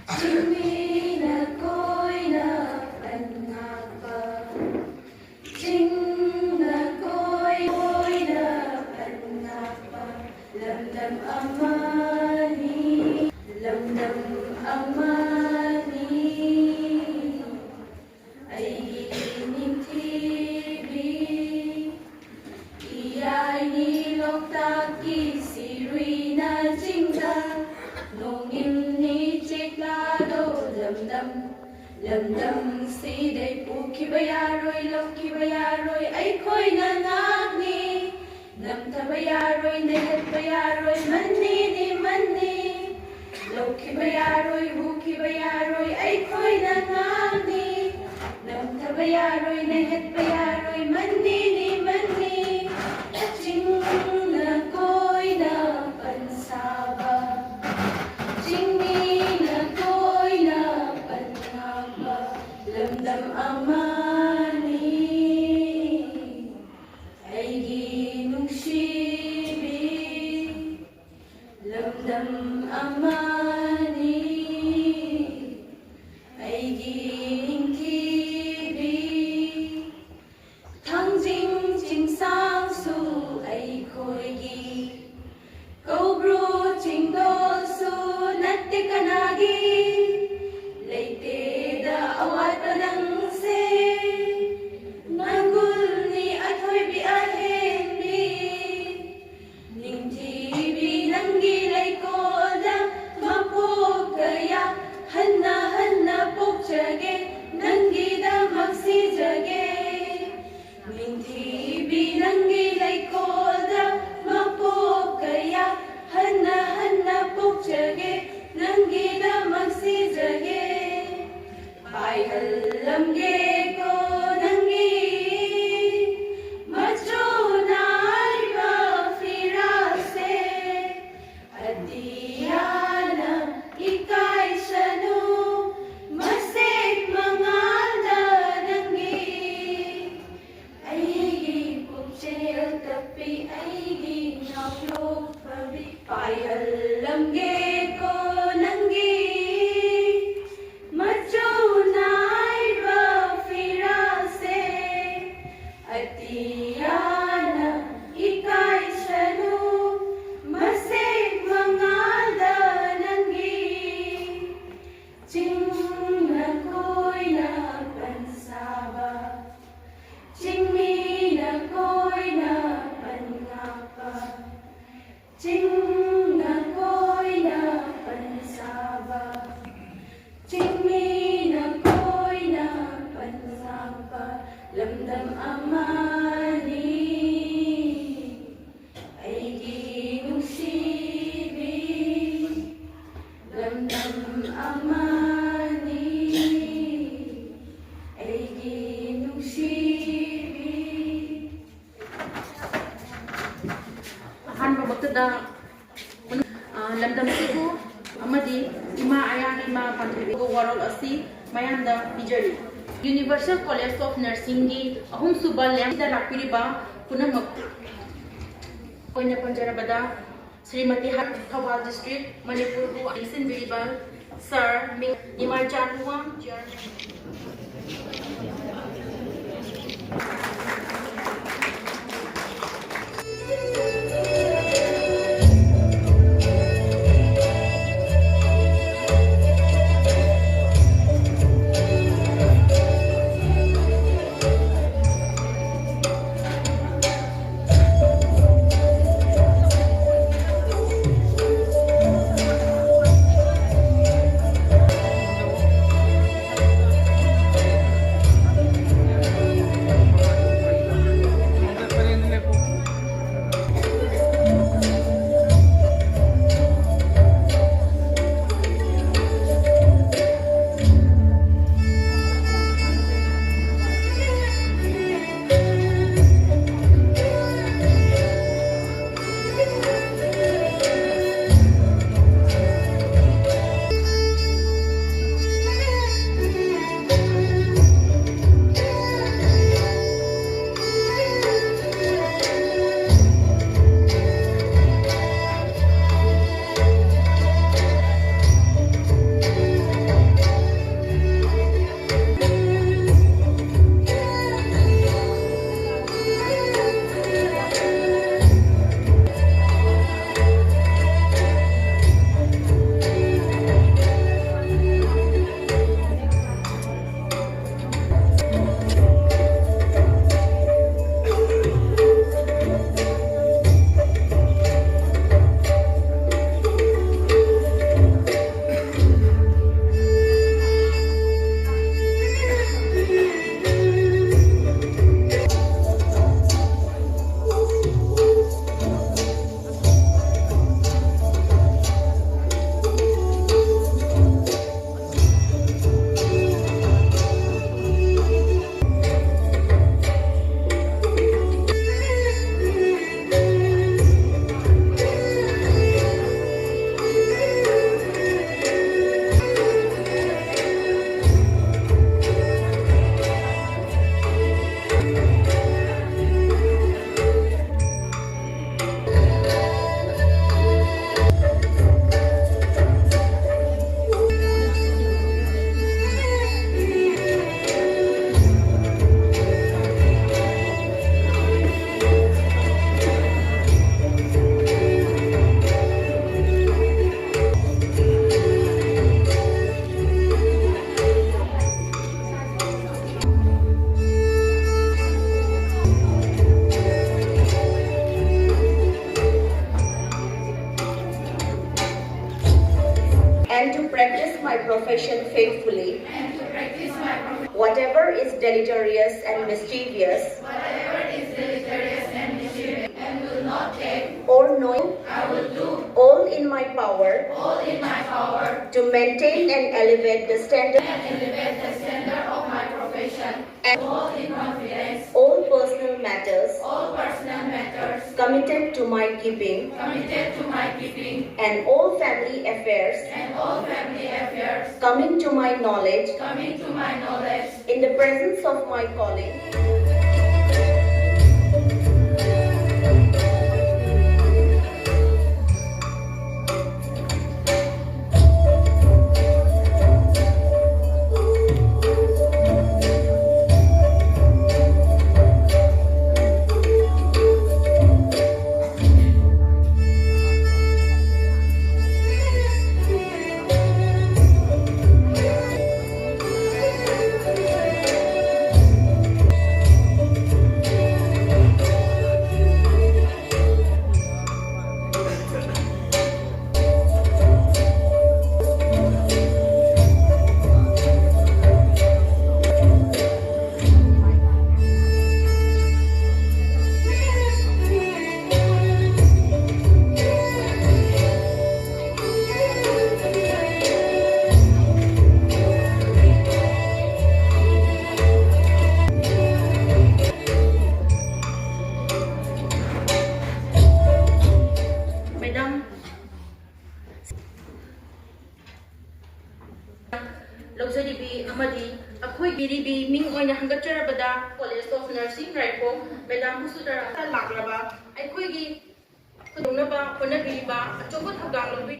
Chingmina koina panapa, chingna koina panapa, lamdam amani, lamdam amani, aigi ningtibi, iyai ni loktaki sirina jingda, nongin ni chiklado lamdam. Lamdam siday pukiba yaroy lokkiba yaroy aikoina ngakni namtaba yaroy nahatba yaroy manni ni manni lokkiba yaroy hukiba yaroy aikoina ngakni namtaba yaroy nahatba yaroy manni ni manni chingna koina pansaba chingmina koina panapa lamdam amani aigi nungsibi lamdam amani aigi ningkibi tangjing jingsangsu aikoigi Kobru chingdosu natte kanagi leite da awat panangse nagul ni athoy bi ahenbi ningtibi nangi laikoda mapokaya hanna hanna pokjage nangi da maksijage ningtibi nangi laikoda mapokaya hanna hanna pokjage nangida maksijage paihallamge ko nangi macho naiba firase adiyana ikay sanu masik mangala nangi aigi pokjel tapi aigi naplok pabi paihallamge ko nangi macho naiba firase atiyana ikay sanu masik mangala nangi chingna koina pansaba chingmina koina panapa chingna koina pansaba chingmina koina pansaba lamdam amani aigi nungsibi lamdam amani aigi nungsibi ꯑꯍꯥꯟꯕ ꯃꯛꯇꯗ ꯂꯝꯗꯝꯁꯤꯕꯨ ꯑꯃꯗꯤ ꯏꯃꯥ ꯑꯌꯥꯡ ꯏꯃꯥ ꯄꯥꯟꯊꯣꯏꯕꯤꯒꯤ ꯋꯥꯔꯣꯜ ꯑꯁꯤ ꯃꯌꯥꯝꯗ ꯄꯤꯖꯔꯤ universal college of ꯅꯔꯁꯤꯡꯒꯤ ꯑꯍꯨꯝꯁꯨꯕ ꯂꯦꯝꯗ ꯂꯥꯛꯄꯤꯔꯤꯕ ꯄꯨꯝꯅꯃꯛ ꯑꯣꯏꯅ ꯄꯟꯖꯔꯕꯗ ಶ್ರೀಮತಿ ꯊꯧꯕꯥꯜ ꯗꯤꯁꯇ꯭ꯔꯤꯛ ꯃꯅꯤꯄꯨꯔꯕꯨ ꯌꯦꯡꯁꯤꯟꯕꯤꯔꯤꯕ ꯁꯔ ꯅꯤꯃꯥꯏꯆꯥꯟ ꯍꯨꯋꯥꯡ practice my profession faithfully, whatever is deleterious and mischievous, or knowing, I will do all in my power to maintain and elevate the standard of my profession, and all in confidence, all personal matters all personal matters committed to my keeping, committed to my keeping, and all family affairs and all family affairs coming to my knowledge coming to my knowledge in the presence of my calling. Madam, Luxury Amadi, a quick BDB, Ming on Yangacherabada, College of Nursing, Raipong, Madam Husudara, Lagraba, a quickie, Kunaba, Kunabiba, a chocolate